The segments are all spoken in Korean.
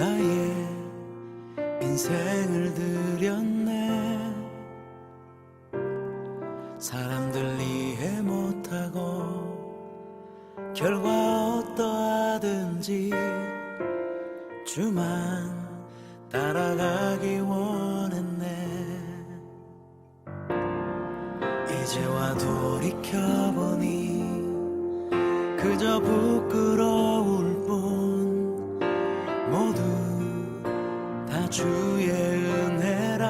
나의 인생을 드렸네. 사람들 이해 못하고 결과 어떠하든지 주만 따라가기 원했네. 이제와 돌이켜보니 그저 부끄러울 뿐 모두 다 주의 은혜라.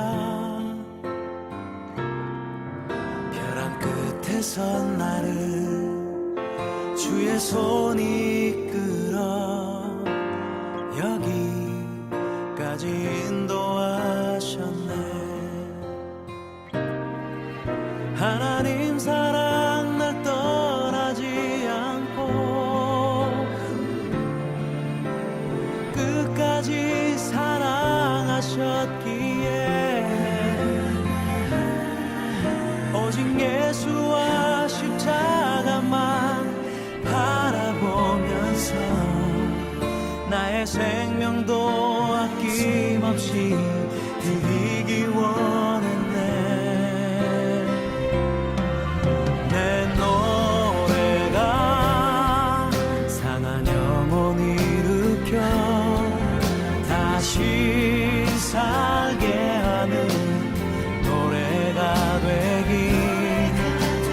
벼랑 끝에 선 나를 주의 손이 이끌어 여기까지 인도하셨네. 하나님 사랑 날 떠나지 않고 끝까지 사랑하셨기에 오직 예수와 십자가만 바라보면서 나의 생명도 아낌없이 드리기 원했네. 내 노래가 상한 영혼 일으켜 다시 살게 하는 노래가 되기.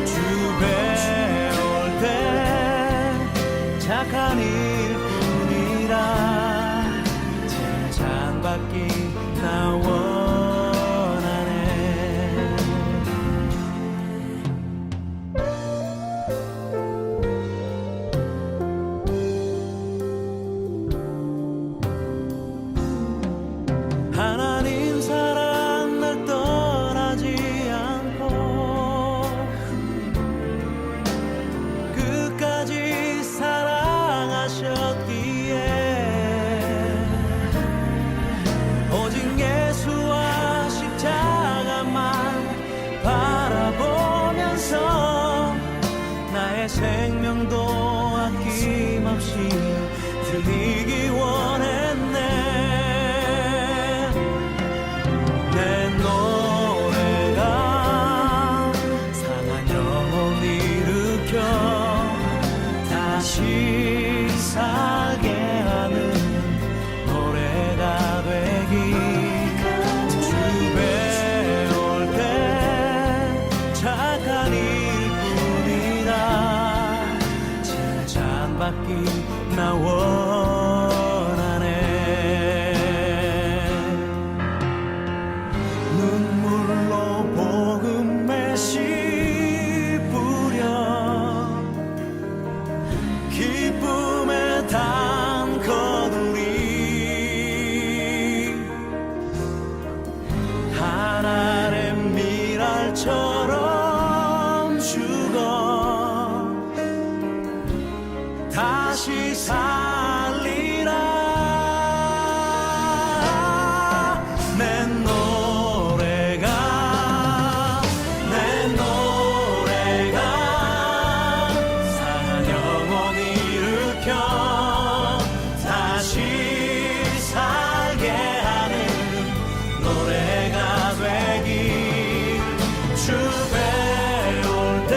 주 배울 때 착한 일뿐이라 칭찬받기 나 원하네. 하나님 사랑 날 떠나지 않고 끝까지 사랑하셨기에 오직 예수와 십자가만 바라보면서 나의 생명도 아낌없이 드리기 원했네. 내 노래가 상한 영혼 일으켜 다시 살게 하는 노래가 되기. 주 배울 때 착한 일뿐이라 칭찬받기 나 원하네. 눈물로 복음의 씨 뿌려 기쁨의 단 거두리 하늘의 미랄처럼 죽어 다시 살리라. 내 노래가 상한 영혼 일으켜 다시 살게 하는 노래가 되기. 주 배울 때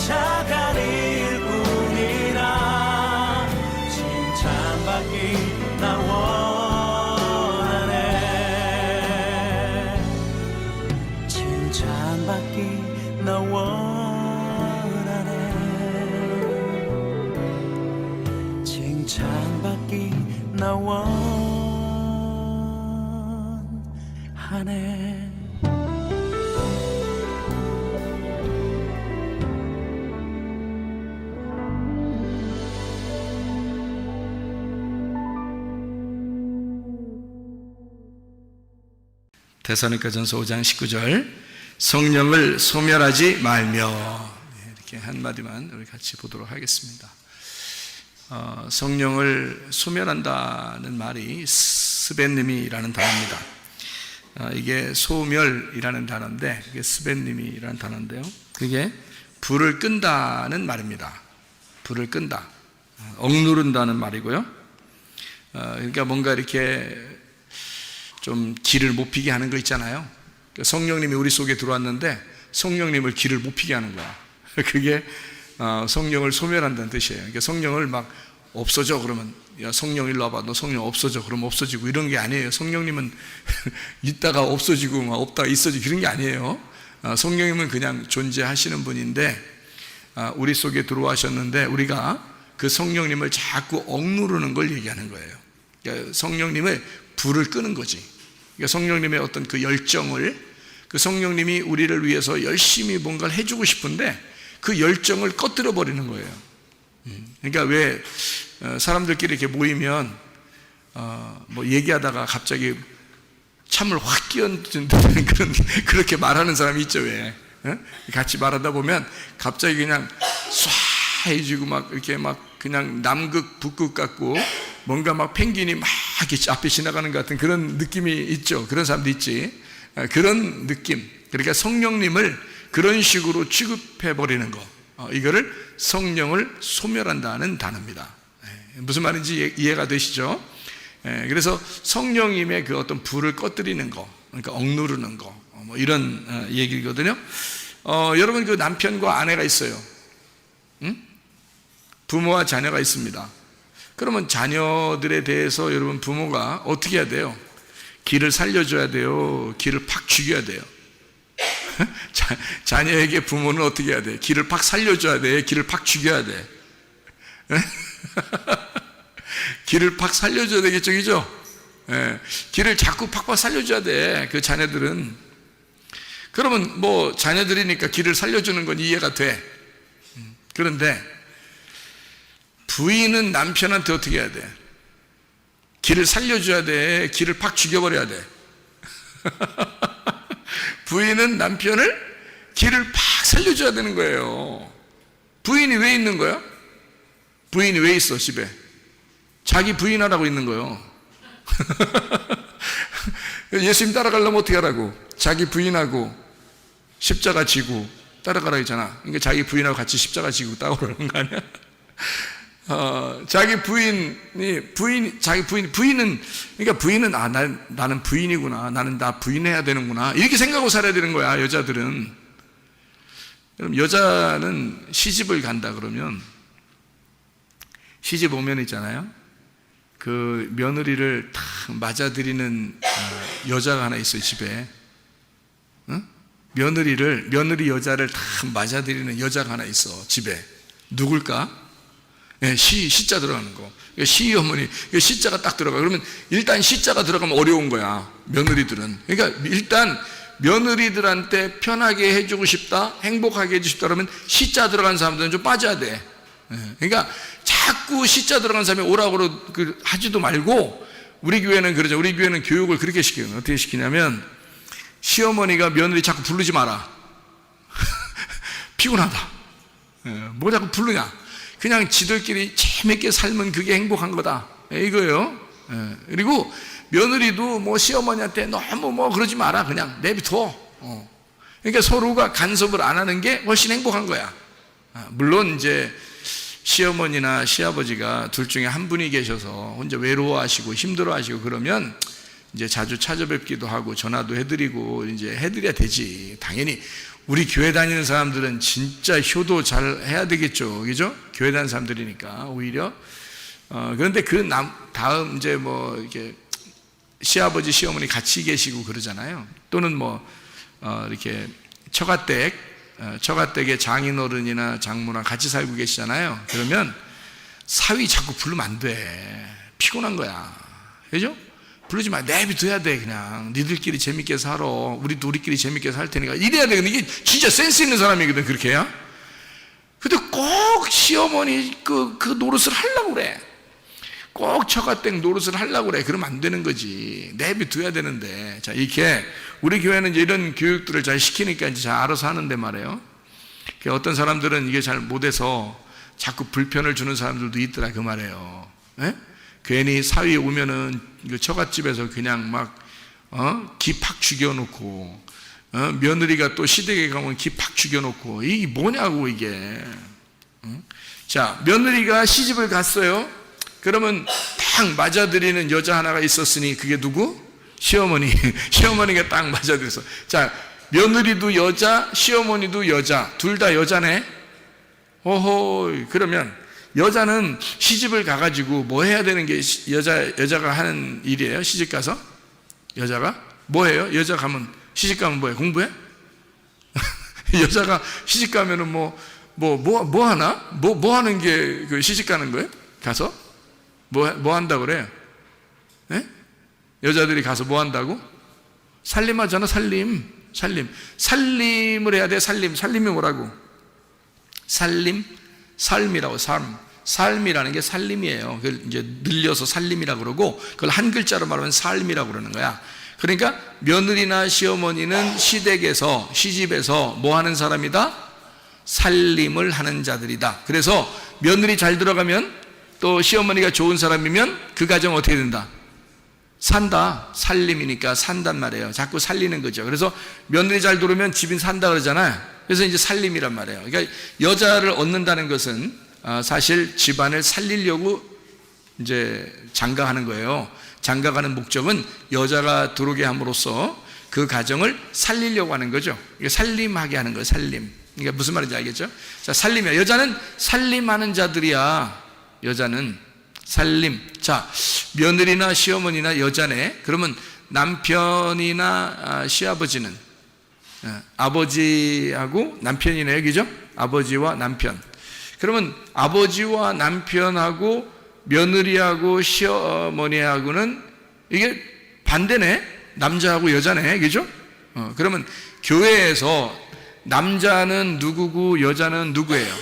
착한 일뿐이라 칭찬받기 나 원하네. 칭찬받기 나 원하네. 칭찬받기 나 원하네. 데살로니가전서 5장 19절 성령을 소멸하지 말며, 이렇게 한마디만 우리 같이 보도록 하겠습니다. 성령을 소멸한다는 말이 스벤님이라는 단어입니다. 이게 소멸이라는 단어인데 이게 스벤님이라는 단어인데요, 그게 불을 끈다는 말입니다. 불을 끈다, 억누른다는 말이고요. 그러니까 뭔가 이렇게 좀 기를 못 피게 하는 거 있잖아요. 성령님이 우리 속에 들어왔는데 성령님을 기를 못 피게 하는 거야. 그게 성령을 소멸한다는 뜻이에요. 그러니까 성령을 막 없어져 그러면 야 성령 일로 와봐, 너 성령 없어져 그러면 없어지고 이런 게 아니에요. 성령님은 있다가 없어지고 막 없다가 있어지고 그런 게 아니에요. 성령님은 그냥 존재하시는 분인데 우리 속에 들어와셨는데 우리가 그 성령님을 자꾸 억누르는 걸 얘기하는 거예요. 그러니까 성령님의 불을 끄는 거지. 그러니까 성령님의 어떤 그 열정을, 그 성령님이 우리를 위해서 열심히 뭔가를 해주고 싶은데 그 열정을 꺼뜨려 버리는 거예요. 그러니까 왜 사람들끼리 이렇게 모이면 뭐 얘기하다가 갑자기 참을 확 끼얹는다는 그렇게 말하는 사람이 있죠. 왜 같이 말하다 보면 갑자기 그냥 쏴 해지고 막 이렇게 막 그냥 남극 북극 같고 뭔가 막 펭귄이 막 이렇게 앞에 지나가는 것 같은 그런 느낌이 있죠. 그런 사람도 있지. 그런 느낌. 그러니까 성령님을 그런 식으로 취급해 버리는 거, 이거를 성령을 소멸한다는 단어입니다. 무슨 말인지 이해가 되시죠? 그래서 성령님의 그 어떤 불을 꺼뜨리는 거, 그러니까 억누르는 거, 뭐 이런 얘기거든요. 여러분 그 남편과 아내가 있어요. 응? 부모와 자녀가 있습니다. 그러면 자녀들에 대해서 여러분 부모가 어떻게 해야 돼요? 기를 살려줘야 돼요? 기를 팍 죽여야 돼요? 자녀에게 부모는 어떻게 해야 돼? 기를 팍 살려줘야 돼? 기를 팍 죽여야 돼? 기를 팍 살려줘야 되겠죠, 그죠? 기를 자꾸 팍팍 살려줘야 돼, 그 자녀들은. 그러면 뭐 자녀들이니까 기를 살려주는 건 이해가 돼. 그런데 부인은 남편한테 어떻게 해야 돼? 기를 살려줘야 돼? 기를 팍 죽여버려야 돼? 부인은 남편을 기를 팍 살려줘야 되는 거예요. 부인이 왜 있는 거야? 부인이 왜 있어 집에? 자기 부인하라고 있는 거예요. 예수님 따라가려면 어떻게 하라고? 자기 부인하고 십자가 지고 따라가라 했잖아. 그러니까 자기 부인하고 같이 십자가 지고 따라오라는 거 아니야? 자기 부인은, 그러니까 부인은, 나는 부인이구나. 나 부인해야 되는구나. 이렇게 생각하고 살아야 되는 거야, 여자들은. 그럼 여자는 시집을 간다 그러면, 시집 오면 있잖아요. 그 며느리를 탁 맞아들이는 여자가 하나 있어요, 집에. 응? 며느리 여자를 탁 맞아들이는 여자가 하나 있어, 집에. 누굴까? 네, 시자 들어가는 거. 시어머니, 시자가 딱 들어가. 그러면 일단 시자가 들어가면 어려운 거야, 며느리들은. 그러니까 일단 며느리들한테 편하게 해주고 싶다, 행복하게 해주고 싶다 그러면 시자 들어간 사람들은 좀 빠져야 돼. 그러니까 자꾸 시자 들어간 사람이 오라고 하지도 말고, 우리 교회는 그러죠. 우리 교회는 교육을 그렇게 시켜요. 어떻게 시키냐면, 시어머니가 며느리 자꾸 부르지 마라. 피곤하다. 뭐 자꾸 부르냐? 그냥 지들끼리 재밌게 살면 그게 행복한 거다, 이거예요. 그리고 며느리도 뭐 시어머니한테 너무 뭐 그러지 마라, 그냥 내비둬. 그러니까 서로가 간섭을 안 하는 게 훨씬 행복한 거야. 물론 이제 시어머니나 시아버지가 둘 중에 한 분이 계셔서 혼자 외로워하시고 힘들어하시고 그러면 이제 자주 찾아뵙기도 하고 전화도 해드리고 이제 해드려야 되지. 당연히 우리 교회 다니는 사람들은 진짜 효도 잘 해야 되겠죠, 그죠? 교회 다니는 사람들이니까 오히려. 그런데 그 다음 이제 뭐 이렇게 시아버지 시어머니 같이 계시고 그러잖아요. 또는 뭐 이렇게 처가댁에 장인어른이나 장모랑 같이 살고 계시잖아요. 그러면 사위 자꾸 부르면 안 돼. 피곤한 거야, 그죠? 부르지 마. 내비둬야 돼. 그냥 니들끼리 재밌게 살아. 우리도 우리끼리 재밌게 살 테니까. 이래야 돼. 근데 이게 진짜 센스 있는 사람이거든, 그렇게 해야. 근데 꼭 시어머니 그 노릇을 하려고 그래. 꼭 처가댁 노릇을 하려고 그래. 그러면 안 되는 거지. 내비둬야 되는데. 자, 이렇게 우리 교회는 이제 이런 교육들을 잘 시키니까 이제 잘 알아서 하는데 말이에요. 어떤 사람들은 이게 잘 못해서 자꾸 불편을 주는 사람들도 있더라, 그 말이에요. 예? 괜히 사위 오면은 처갓집에서 그냥 막 기 팍 죽여놓고, 며느리가 또 시댁에 가면 기 팍 죽여놓고, 이게 뭐냐고 이게. 자, 며느리가 시집을 갔어요. 그러면 다 딱 맞아들이는 여자 하나가 있었으니 그게 누구? 시어머니. 시어머니가 딱 맞아들였어. 자, 며느리도 여자, 시어머니도 여자, 둘 다 여자네. 오호. 그러면 여자는 시집을 가가지고 뭐 해야 되는 게 여자가 하는 일이에요? 시집 가서? 여자가? 뭐 해요? 여자 가면, 시집 가면 뭐해? 공부해? 여자가 시집 가면은 뭐 하나? 뭐 하는 게 그 시집 가는 거예요? 가서? 뭐 한다고 그래요? 네? 여자들이 가서 뭐 한다고? 살림하잖아, 살림. 살림을 해야 돼, 살림. 살림이 뭐라고? 삶이라고, 삶이라는 게 살림이에요. 그걸 이제 늘려서 살림이라고 그러고, 그걸 한 글자로 말하면 삶이라고 그러는 거야. 그러니까 며느리나 시어머니는 시댁에서, 시집에서 뭐 하는 사람이다? 살림을 하는 자들이다. 그래서 며느리 잘 들어가면, 또 시어머니가 좋은 사람이면 그 가정 어떻게 된다? 산다. 살림이니까 산단 말이에요. 자꾸 살리는 거죠. 그래서 며느리 잘 들어오면 집이 산다 그러잖아요. 그래서 이제 살림이란 말이에요. 그러니까 여자를 얻는다는 것은 사실 집안을 살리려고 이제 장가하는 거예요. 장가가는 목적은 여자가 들어오게 함으로써 그 가정을 살리려고 하는 거죠. 살림하게 하는 거예요. 살림. 그러니까 무슨 말인지 알겠죠? 자, 살림이야. 여자는 살림하는 자들이야. 여자는 살림. 자, 며느리나 시어머니나 여자네. 그러면 남편이나 시아버지는 아버지하고 남편이네요. 그죠? 아버지와 남편. 그러면 아버지와 남편하고 며느리하고 시어머니하고는 이게 반대네. 남자하고 여자네. 그죠? 그러면 교회에서 남자는 누구고 여자는 누구예요?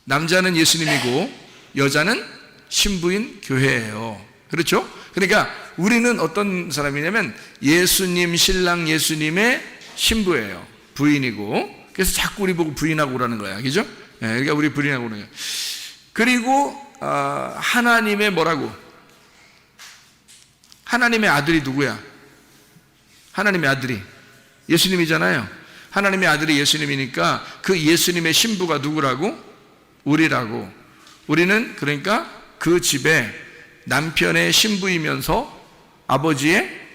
남자는 예수님이고 여자는 신부인 교회예요. 그렇죠? 그러니까 우리는 어떤 사람이냐면 예수님, 신랑 예수님의 신부예요. 부인이고. 그래서 자꾸 우리 보고 부인하고 그러는 거야. 그죠? 네, 그러니까 우리 부인하고 그러는 거야. 그리고 하나님의 뭐라고? 하나님의 아들이 누구야? 하나님의 아들이 예수님이잖아요. 하나님의 아들이 예수님이니까 그 예수님의 신부가 누구라고? 우리라고. 우리는 그러니까 그 집에 남편의 신부이면서 아버지의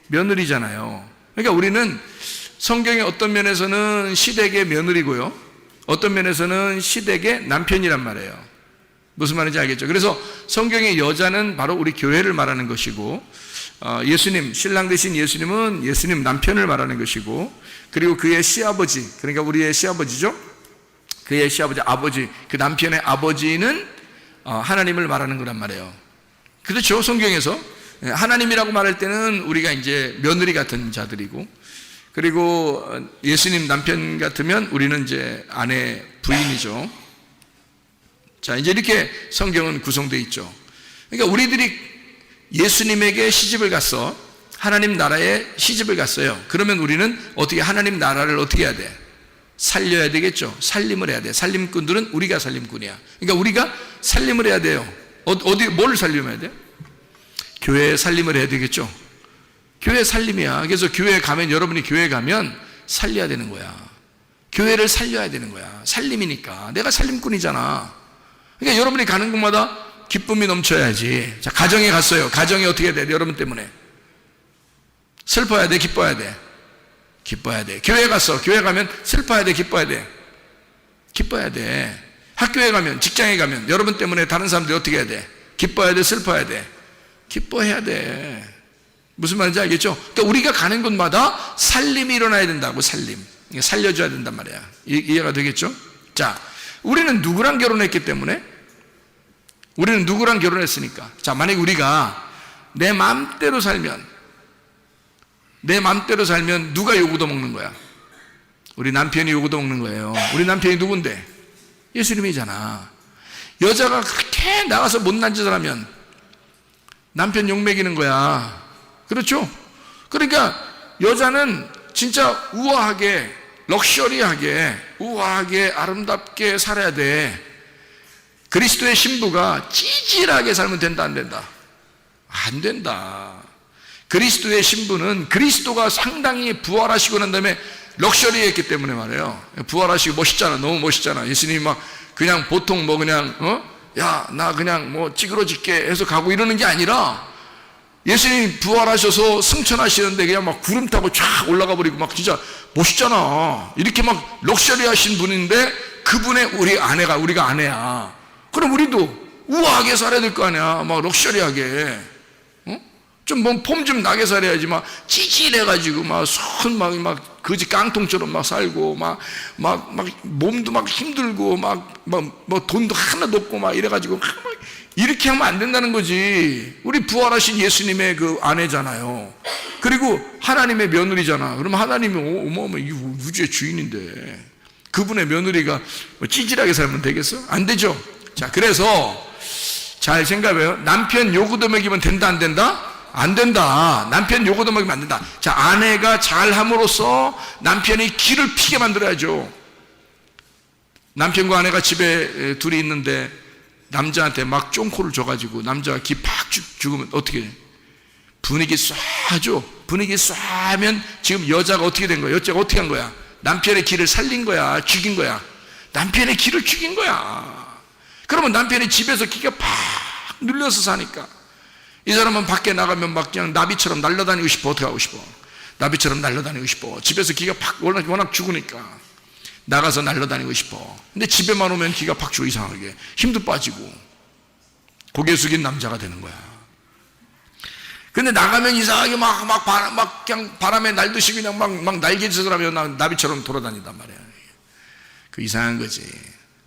며느리잖아요. 그러니까 우리는 성경의 어떤 면에서는 시댁의 며느리고요, 어떤 면에서는 시댁의 남편이란 말이에요. 무슨 말인지 알겠죠? 그래서 성경의 여자는 바로 우리 교회를 말하는 것이고, 예수님, 신랑 되신 예수님은 예수님 남편을 말하는 것이고, 그리고 그의 시아버지, 그러니까 우리의 시아버지죠? 그의 시아버지, 아버지, 그 남편의 아버지는 하나님을 말하는 거란 말이에요. 그렇죠? 성경에서 하나님이라고 말할 때는 우리가 이제 며느리 같은 자들이고, 그리고 예수님 남편 같으면 우리는 이제 아내, 부인이죠. 자, 이제 이렇게 성경은 구성되어 있죠. 그러니까 우리들이 예수님에게 시집을 갔어. 하나님 나라에 시집을 갔어요. 그러면 우리는 어떻게 하나님 나라를 어떻게 해야 돼? 살려야 되겠죠. 살림을 해야 돼. 살림꾼들은 우리가 살림꾼이야. 그러니까 우리가 살림을 해야 돼요. 뭘 살림해야 돼요? 교회에 살림을 해야 되겠죠. 교회 살림이야. 그래서 교회에 가면, 여러분이 교회에 가면 살려야 되는 거야. 교회를 살려야 되는 거야. 살림이니까. 내가 살림꾼이잖아. 그러니까 여러분이 가는 곳마다 기쁨이 넘쳐야지. 자, 가정에 갔어요. 가정이 어떻게 돼? 여러분 때문에. 슬퍼야 돼? 기뻐야 돼? 기뻐야 돼. 교회 갔어. 교회 가면 슬퍼야 돼? 기뻐야 돼? 기뻐야 돼. 학교에 가면, 직장에 가면 여러분 때문에 다른 사람들이 어떻게 해야 돼? 기뻐야 돼? 슬퍼야 돼? 기뻐해야 돼. 무슨 말인지 알겠죠? 그러니까 우리가 가는 곳마다 살림이 일어나야 된다고. 살림. 살려줘야 된단 말이야. 이해가 되겠죠? 자, 우리는 누구랑 결혼했기 때문에? 우리는 누구랑 결혼했으니까. 자, 만약에 우리가 내 마음대로 살면 누가 요구도 먹는 거야? 우리 남편이 요구도 먹는 거예요. 우리 남편이 누군데? 예수님이잖아. 여자가 그렇게 나가서 못난 짓을 하면 남편 욕먹이는 거야. 그렇죠? 그러니까 여자는 진짜 우아하게, 럭셔리하게, 우아하게, 아름답게 살아야 돼. 그리스도의 신부가 찌질하게 살면 된다, 안 된다? 안 된다. 그리스도의 신부는 그리스도가 상당히 부활하시고 난 다음에 럭셔리했기 때문에 말이에요. 부활하시고 멋있잖아. 너무 멋있잖아. 예수님이 막 그냥 보통 그냥 야, 나 그냥 뭐 찌그러질게 해서 가고 이러는 게 아니라 예수님이 부활하셔서 승천하시는데 그냥 막 구름 타고 쫙 올라가 버리고 막 진짜 멋있잖아. 이렇게 막 럭셔리하신 분인데 그분의 우리가 아내야. 그럼 우리도 우아하게 살아야 될 거 아니야. 막 럭셔리하게. 좀 뭐 폼 좀 나게 살아야지. 막 찌질해가지고 막 거지 깡통처럼 막 살고 막 몸도 막 힘들고 뭐 돈도 하나도 없고 막 이래가지고 막 이렇게 하면 안 된다는 거지. 우리 부활하신 예수님의 그 아내잖아요. 그리고 하나님의 며느리잖아. 그러면 하나님이 이 우주의 주인인데 그분의 며느리가 뭐 찌질하게 살면 되겠어? 안 되죠. 자, 그래서 잘 생각해요. 남편 요구도 먹이면 된다, 안 된다? 안 된다. 남편 요구도 먹이면 안 된다. 자, 아내가 잘함으로써 남편이 기를 피게 만들어야죠. 남편과 아내가 집에 둘이 있는데 남자한테 막 쫑코를 줘가지고 남자가 기 팍 죽으면 어떻게 해? 분위기 쏴죠. 분위기 쏴면 지금 여자가 어떻게 된 거야? 여자가 어떻게 한 거야? 남편의 기를 살린 거야? 죽인 거야? 남편의 기를 죽인 거야. 그러면 남편이 집에서 기가 팍 눌려서 사니까 이 사람은 밖에 나가면 막 그냥 나비처럼 날아다니고 싶어. 어떻게 하고 싶어? 나비처럼 날아다니고 싶어. 집에서 기가 팍 워낙 죽으니까 나가서 날아다니고 싶어. 근데 집에만 오면 기가 팍 죽어. 이상하게 힘도 빠지고 고개 숙인 남자가 되는 거야. 근데 나가면 이상하게 막 그냥 바람에 날듯이 그냥 막 날개짓을 하면 나비처럼 돌아다닌단 말이야. 그 이상한 거지.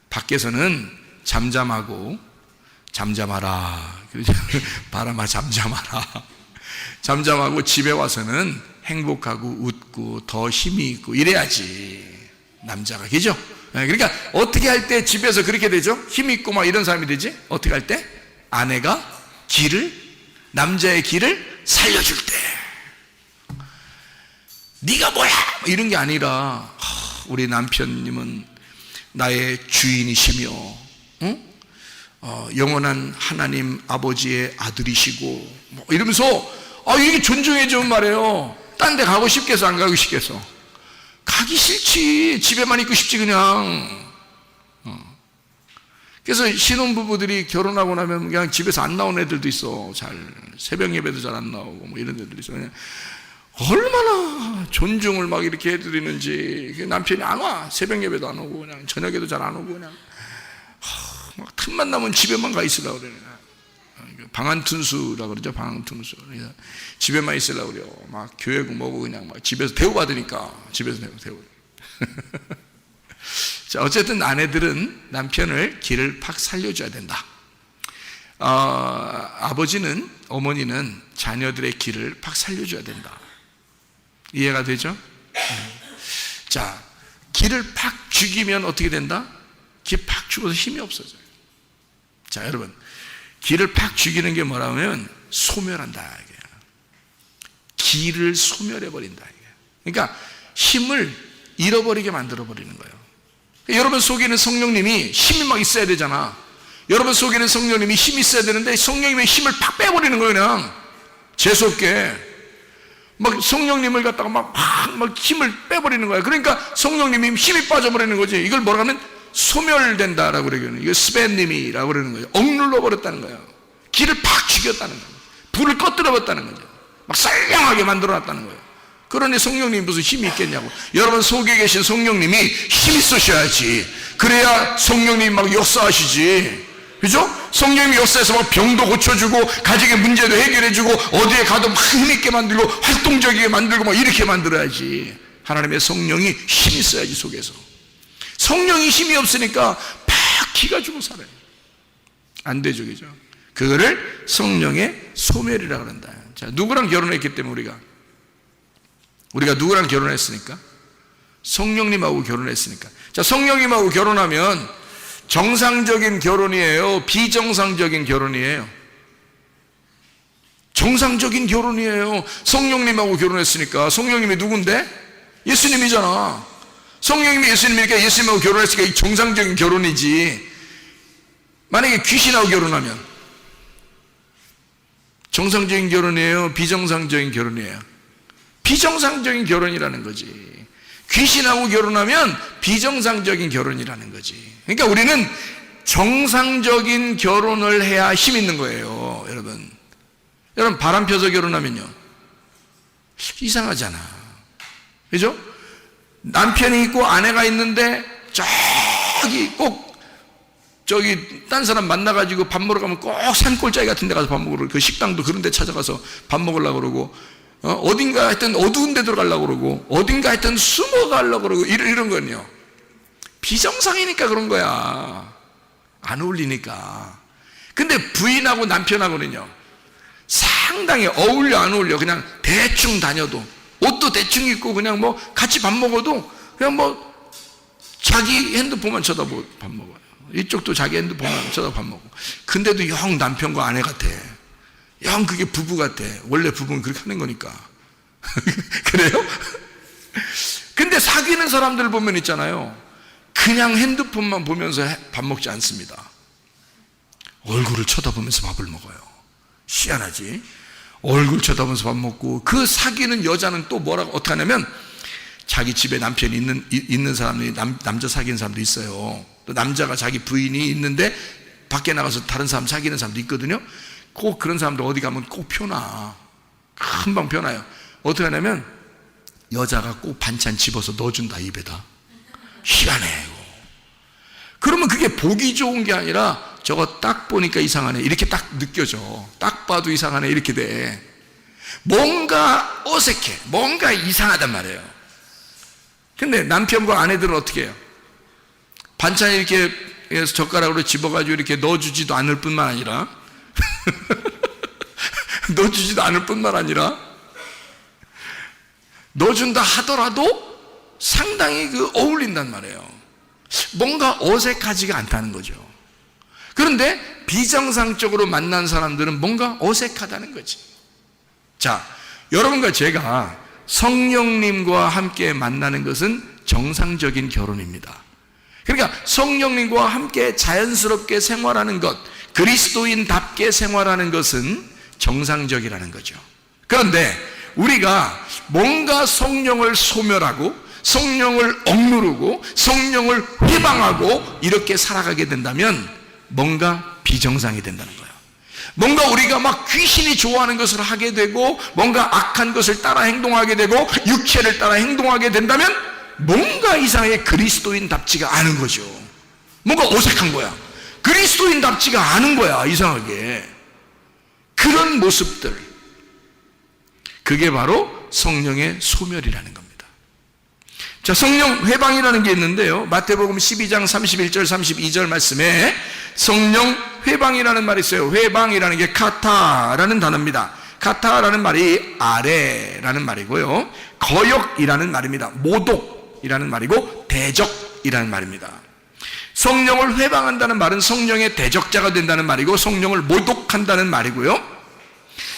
밖에서는 잠잠하고 잠잠하라. 바람아 잠잠하라. 잠잠하고 집에 와서는 행복하고 웃고 더 힘이 있고 이래야지. 남자가, 그죠? 그러니까 어떻게 할 때 집에서 그렇게 되죠? 힘이 있고 막 이런 사람이 되지? 어떻게 할 때? 아내가 남자의 기를 살려줄 때. 네가 뭐야? 이런 게 아니라 우리 남편님은 나의 주인이시며 영원한 하나님 아버지의 아들이시고 뭐 이러면서 이렇게 존중해 주면 말이에요. 딴 데 가고 싶겠어, 안 가고 싶겠어? 가기 싫지. 집에만 있고 싶지 그냥. 그래서 신혼부부들이 결혼하고 나면 그냥 집에서 안 나오는 애들도 있어. 잘 새벽 예배도 잘 안 나오고 뭐 이런 애들도 있어. 그냥 얼마나 존중을 막 이렇게 해드리는지. 남편이 안 와. 새벽 예배도 안 오고 그냥 저녁에도 잘 안 오고 그냥 막 틈만 나면 집에만 가 있으려고 그래. 방한툰수라고 그러죠. 방한툰수. 집에만 있으려고 그래요. 막 교회고 뭐고 그냥 막 집에서 대우받으니까 집에서 대우. 자, 어쨌든 아내들은 남편을 기를 팍 살려줘야 된다. 아버지는, 어머니는 자녀들의 기를 팍 살려줘야 된다. 이해가 되죠? 자, 기를 팍 죽이면 어떻게 된다? 기 팍 죽어서 힘이 없어져요. 자, 여러분, 기를 팍 죽이는 게 뭐라면 소멸한다. 이게. 기를 소멸해버린다. 이게. 그러니까 힘을 잃어버리게 만들어버리는 거예요. 여러분 속에는 성령님이 힘이 막 있어야 되잖아. 여러분 속에는 성령님이 힘이 있어야 되는데 성령님의 힘을 팍 빼버리는 거예요. 그냥 재수없게 막 성령님을 갖다가 막 힘을 빼버리는 거야. 그러니까 성령님이 힘이 빠져버리는 거지. 이걸 뭐라 하면 소멸된다라고 그러거든요. 이거 스벤님이라고 그러는 거예요. 억눌러 버렸다는 거예요. 기를 팍 죽였다는 거예요. 불을 꺼뜨려 버렸다는 거죠. 막 썰량하게 만들어 놨다는 거예요. 그러니 성령님이 무슨 힘이 있겠냐고. 여러분 속에 계신 성령님이 힘 있으셔야지. 그래야 성령님이 막 역사하시지. 그죠? 성령님이 역사해서 막 병도 고쳐주고 가정의 문제도 해결해주고 어디에 가도 막 힘있게 만들고 활동적이게 만들고 막 이렇게 만들어야지. 하나님의 성령이 힘이 있어야지 속에서. 성령이 힘이 없으니까 팍 기가 죽어 살아요. 안 되죠, 그죠? 그거를 성령의 소멸이라고 한다. 자, 누구랑 결혼했기 때문에 우리가 누구랑 결혼했으니까? 성령님하고 결혼했으니까. 자, 성령님하고 결혼하면 정상적인 결혼이에요? 비정상적인 결혼이에요? 정상적인 결혼이에요. 성령님하고 결혼했으니까. 성령님이 누군데? 예수님이잖아. 성령님이 예수님이니까 예수님하고 결혼했으니까 이 정상적인 결혼이지. 만약에 귀신하고 결혼하면 정상적인 결혼이에요? 비정상적인 결혼이에요? 비정상적인 결혼이라는 거지. 귀신하고 결혼하면 비정상적인 결혼이라는 거지. 그러니까 우리는 정상적인 결혼을 해야 힘 있는 거예요, 여러분. 여러분, 바람 펴서 결혼하면요, 이상하잖아. 그죠? 남편이 있고 아내가 있는데 딴 사람 만나가지고 밥 먹으러 가면 꼭 산골짜기 같은 데 가서 밥 먹으러, 그 식당도 그런 데 찾아가서 밥 먹으려고 그러고, 어딘가 하여튼 어두운 데 들어가려고 그러고, 어딘가 하여튼 숨어 가려고 그러고, 이런 거는요, 비정상이니까 그런 거야. 안 어울리니까. 근데 부인하고 남편하고는요, 상당히 어울려, 안 어울려. 그냥 대충 다녀도, 옷도 대충 입고, 그냥 뭐 같이 밥 먹어도 그냥 뭐 자기 핸드폰만 쳐다보고 밥 먹어요. 이쪽도 자기 핸드폰만 쳐다보고 밥 먹고. 근데도 영 남편과 아내 같아. 영 그게 부부 같아. 원래 부부는 그렇게 하는 거니까. 그래요? 근데 사귀는 사람들 보면 있잖아요, 그냥 핸드폰만 보면서 밥 먹지 않습니다. 얼굴을 쳐다보면서 밥을 먹어요. 희한하지? 얼굴 쳐다보면서 밥 먹고, 그 사귀는 여자는 또 어떻게 하냐면, 자기 집에 남편이 있는 사람이, 남자 사귀는 사람도 있어요. 또 남자가 자기 부인이 있는데 밖에 나가서 다른 사람 사귀는 사람도 있거든요. 꼭 그런 사람들 어디 가면 꼭 펴놔. 금방 펴놔요. 어떻게 하냐면 여자가 꼭 반찬 집어서 넣어준다, 입에다. 희한해 이거. 그러면 그게 보기 좋은 게 아니라, 저거 딱 보니까 이상하네, 이렇게 딱 느껴져. 딱 봐도 이상하네, 이렇게 돼. 뭔가 어색해, 뭔가 이상하단 말이에요. 근데 남편과 아내들은 어떻게 해요? 반찬 이렇게 젓가락으로 집어가지고 이렇게 넣어주지도 않을 뿐만 아니라 넣어주지도 않을 뿐만 아니라 넣어준다 하더라도 상당히 어울린단 말이에요. 뭔가 어색하지가 않다는 거죠. 그런데 비정상적으로 만난 사람들은 뭔가 어색하다는 거지. 자, 여러분과 제가 성령님과 함께 만나는 것은 정상적인 결혼입니다. 그러니까 성령님과 함께 자연스럽게 생활하는 것, 그리스도인답게 생활하는 것은 정상적이라는 거죠. 그런데 우리가 뭔가 성령을 소멸하고 성령을 억누르고 성령을 회방하고 이렇게 살아가게 된다면 뭔가 비정상이 된다는 거예요. 뭔가 우리가 막 귀신이 좋아하는 것을 하게 되고, 뭔가 악한 것을 따라 행동하게 되고, 육체를 따라 행동하게 된다면 뭔가 이상하게 그리스도인답지가 않은 거죠. 뭔가 어색한 거야. 그리스도인답지가 않은 거야, 이상하게. 그런 모습들, 그게 바로 성령의 소멸이라는 겁니다. 자, 성령 회방이라는 게 있는데요, 마태복음 12장 31절 32절 말씀에 성령 회방이라는 말이 있어요. 회방이라는 게 카타라는 단어입니다. 카타라는 말이 아래라는 말이고요, 거역이라는 말입니다. 모독이라는 말이고, 대적이라는 말입니다. 성령을 회방한다는 말은 성령의 대적자가 된다는 말이고, 성령을 모독한다는 말이고요,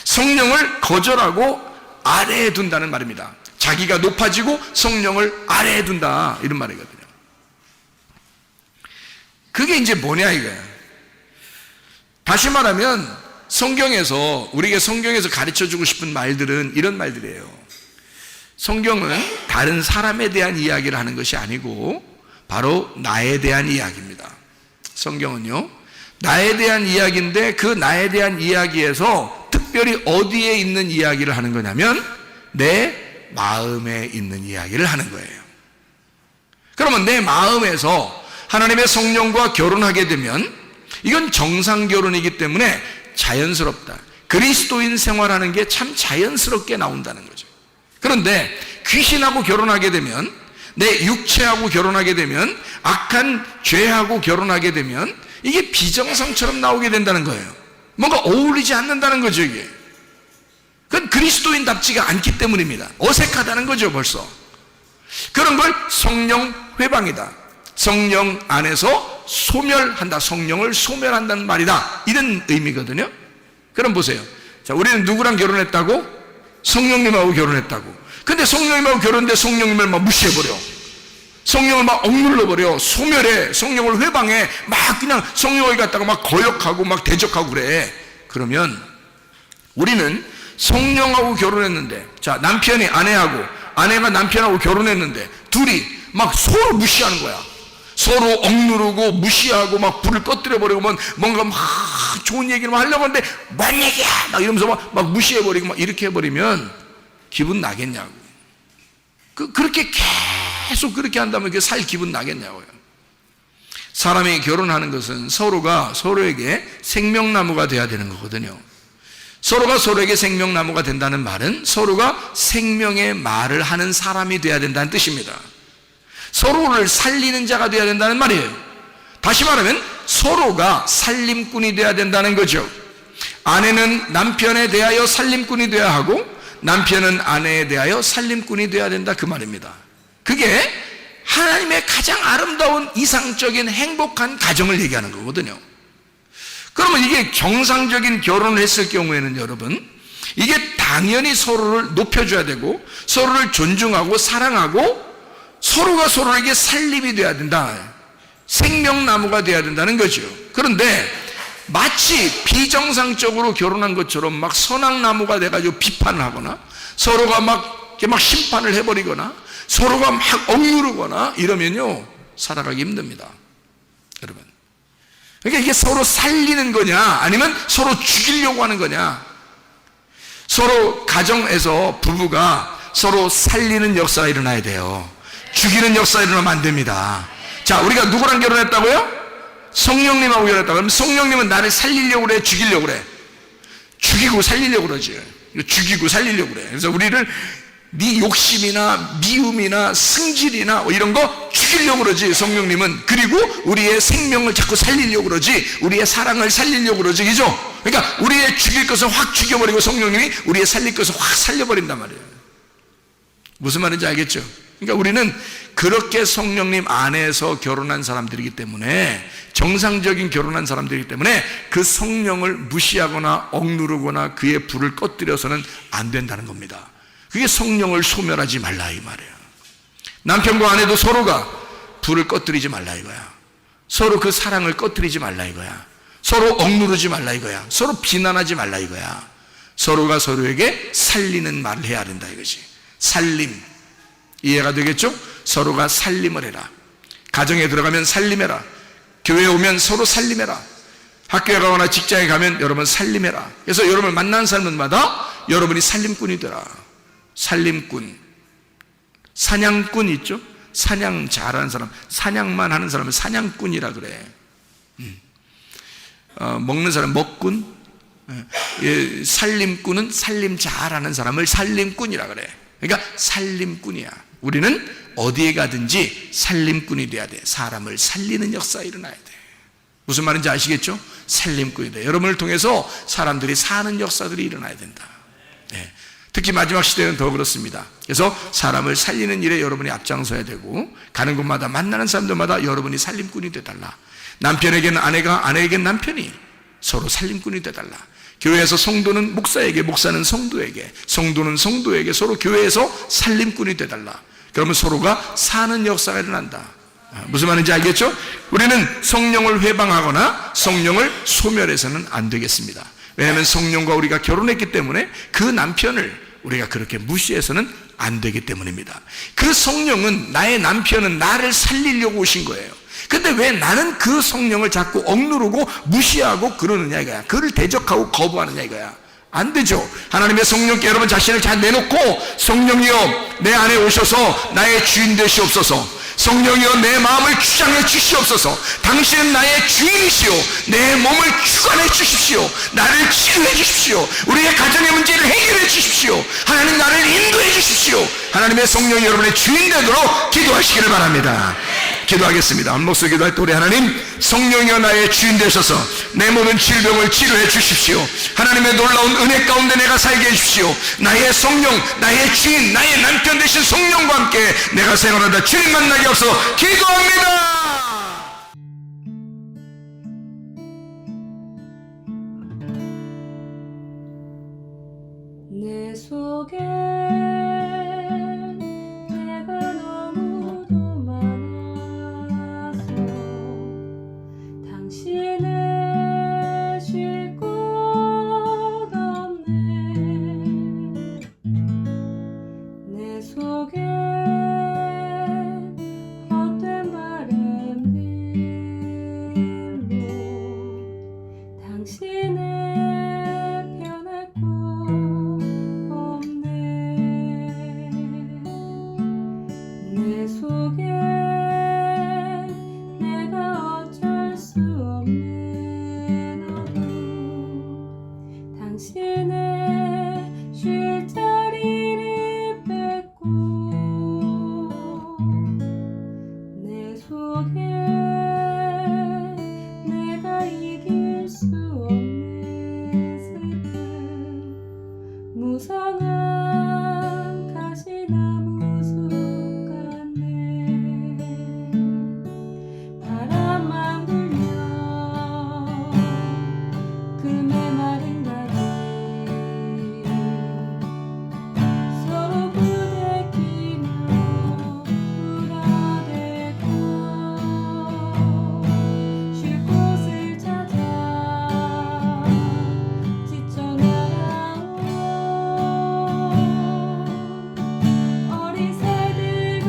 성령을 거절하고 아래에 둔다는 말입니다. 자기가 높아지고 성령을 아래에 둔다, 이런 말이거든요. 그게 이제 뭐냐 이거예요. 다시 말하면 성경에서, 우리에게 성경에서 가르쳐주고 싶은 말들은 이런 말들이에요. 성경은 다른 사람에 대한 이야기를 하는 것이 아니고 바로 나에 대한 이야기입니다. 성경은요, 나에 대한 이야기인데, 그 나에 대한 이야기에서 특별히 어디에 있는 이야기를 하는 거냐면 내 마음에 있는 이야기를 하는 거예요. 그러면 내 마음에서 하나님의 성령과 결혼하게 되면 이건 정상 결혼이기 때문에 자연스럽다. 그리스도인 생활하는 게 참 자연스럽게 나온다는 거죠. 그런데 귀신하고 결혼하게 되면, 내 육체하고 결혼하게 되면, 악한 죄하고 결혼하게 되면 이게 비정상처럼 나오게 된다는 거예요. 뭔가 어울리지 않는다는 거죠, 이게. 그건 그리스도인답지가 않기 때문입니다. 어색하다는 거죠, 벌써. 그런 걸 성령 회방이다, 성령 안에서 소멸한다, 성령을 소멸한다는 말이다, 이런 의미거든요. 그럼 보세요. 자, 우리는 누구랑 결혼했다고? 성령님하고 결혼했다고. 근데 성령님하고 결혼했는데 성령님을 막 무시해버려. 성령을 막 억눌러버려. 소멸해. 성령을 회방해. 막 그냥 성령을 갖다가 막 거역하고 막 대적하고 그래. 그러면 우리는 성령하고 결혼했는데, 자, 남편이 아내하고, 아내가 남편하고 결혼했는데 둘이 막 서로 무시하는 거야. 서로 억누르고 무시하고 막 불을 꺼뜨려 버리고 뭔가 막 좋은 얘기를 하려고 하는데 뭔 얘기야 막 이러면서 막 무시해 버리고 막 이렇게 해버리면 기분 나겠냐고. 그렇게 계속 그렇게 한다면 그 살 기분 나겠냐고요. 사람이 결혼하는 것은 서로가 서로에게 생명나무가 돼야 되는 거거든요. 서로가 서로에게 생명나무가 된다는 말은 서로가 생명의 말을 하는 사람이 돼야 된다는 뜻입니다. 서로를 살리는 자가 돼야 된다는 말이에요. 다시 말하면 서로가 살림꾼이 돼야 된다는 거죠. 아내는 남편에 대하여 살림꾼이 돼야 하고 남편은 아내에 대하여 살림꾼이 돼야 된다, 그 말입니다. 그게 하나님의 가장 아름다운 이상적인 행복한 가정을 얘기하는 거거든요. 그러면 이게 정상적인 결혼을 했을 경우에는 여러분, 이게 당연히 서로를 높여줘야 되고 서로를 존중하고 사랑하고 서로가 서로에게 살림이 돼야 된다, 생명나무가 돼야 된다는 거죠. 그런데 마치 비정상적으로 결혼한 것처럼 막 선악나무가 돼가지고 비판을 하거나 서로가 막 심판을 해버리거나 서로가 막 억누르거나 이러면요, 살아가기 힘듭니다, 여러분. 그러니까 이게 서로 살리는 거냐 아니면 서로 죽이려고 하는 거냐. 서로 가정에서 부부가 서로 살리는 역사가 일어나야 돼요. 죽이는 역사가 일어나면 안 됩니다. 자, 우리가 누구랑 결혼했다고요? 성령님하고 결혼했다. 그러면 성령님은 나를 살리려고 그래, 죽이려고 그래? 죽이고 살리려고 그러지. 죽이고 살리려고 그래. 그래서 우리를 네 욕심이나 미움이나 승질이나 이런 거 죽이려고 그러지, 성령님은. 그리고 우리의 생명을 자꾸 살리려고 그러지, 우리의 사랑을 살리려고 그러지, 그죠? 그러니까 우리의 죽일 것을 확 죽여버리고 성령님이 우리의 살릴 것을 확 살려버린단 말이에요. 무슨 말인지 알겠죠? 그러니까 우리는 그렇게 성령님 안에서 결혼한 사람들이기 때문에, 정상적인 결혼한 사람들이기 때문에 그 성령을 무시하거나 억누르거나 그의 불을 꺼뜨려서는 안 된다는 겁니다. 그게 성령을 소멸하지 말라 이 말이에요. 남편과 아내도 서로가 불을 꺼뜨리지 말라 이거야. 서로 그 사랑을 꺼뜨리지 말라 이거야. 서로 억누르지 말라 이거야. 서로 비난하지 말라 이거야. 서로가 서로에게 살리는 말을 해야 된다 이거지. 살림, 이해가 되겠죠? 서로가 살림을 해라. 가정에 들어가면 살림해라. 교회에 오면 서로 살림해라. 학교에 가거나 직장에 가면 여러분 살림해라. 그래서 여러분을 만나는 사람마다 여러분이 살림꾼이 되라. 살림꾼, 사냥꾼 있죠? 사냥 잘하는 사람, 사냥만 하는 사람은 사냥꾼이라 그래. 먹는 사람 먹꾼, 살림꾼은 살림 잘하는 사람을 살림꾼이라 그래. 그러니까 살림꾼이야. 우리는 어디에 가든지 살림꾼이 돼야 돼. 사람을 살리는 역사가 일어나야 돼. 무슨 말인지 아시겠죠? 살림꾼이 돼. 여러분을 통해서 사람들이 사는 역사들이 일어나야 된다. 네. 특히 마지막 시대는 더 그렇습니다. 그래서 사람을 살리는 일에 여러분이 앞장서야 되고, 가는 곳마다 만나는 사람들마다 여러분이 살림꾼이 되달라. 남편에게는 아내가, 아내에게는 남편이 서로 살림꾼이 되달라. 교회에서 성도는 목사에게, 목사는 성도에게, 성도는 성도에게 서로 교회에서 살림꾼이 되달라. 그러면 서로가 사는 역사가 일어난다. 무슨 말인지 알겠죠? 우리는 성령을 회방하거나 성령을 소멸해서는 안 되겠습니다. 왜냐하면 성령과 우리가 결혼했기 때문에 그 남편을 우리가 그렇게 무시해서는 안 되기 때문입니다. 그 성령은, 나의 남편은 나를 살리려고 오신 거예요. 근데 왜 나는 그 성령을 자꾸 억누르고 무시하고 그러느냐 이거야. 그를 대적하고 거부하느냐 이거야. 안 되죠. 하나님의 성령께 여러분 자신을 잘 내놓고, 성령이여 내 안에 오셔서 나의 주인 되시옵소서. 성령이여 내 마음을 주장해 주시옵소서. 당신은 나의 주인이시오. 내 몸을 주관해 주십시오. 나를 치유해 주십시오. 우리의 가정의 문제를 해결해 주십시오. 하나님 나를 인도해 주십시오. 하나님의 성령이 여러분의 주인 되도록 기도하시기를 바랍니다. 기도하겠습니다. 한 목소리 기도할 때 우리 하나님, 성령이여 나의 주인 되셔서 내 모든 질병을 치료해 주십시오. 하나님의 놀라운 은혜 가운데 내가 살게 해주십시오. 나의 성령, 나의 주인, 나의 남편 되신 성령과 함께 내가 생활하다 주님 만나게 하옵소서. 기도합니다. 내 속에 내가 너무도 많아서 당신을 쉴 곳 없네. 내 속에 헛된 바램들 당신의 쉴 자리를 뺏고 내 속에 내가 이길 수 없는 슬픔 무성한 가시나무 숲 같네 바람만 불면 그 메마른 가지 서로 부대끼며 울어대고 쉴 곳을 찾아 지쳐 날아온 어린 새들도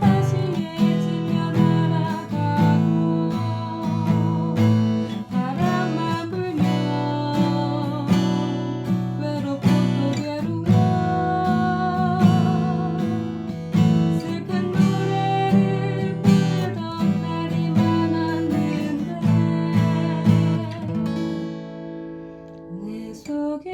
가시에 지며 날아가고 바람만 불면 외롭고 또 괴로워 슬픈 노래를 부르던 날이 많았는데 내 속에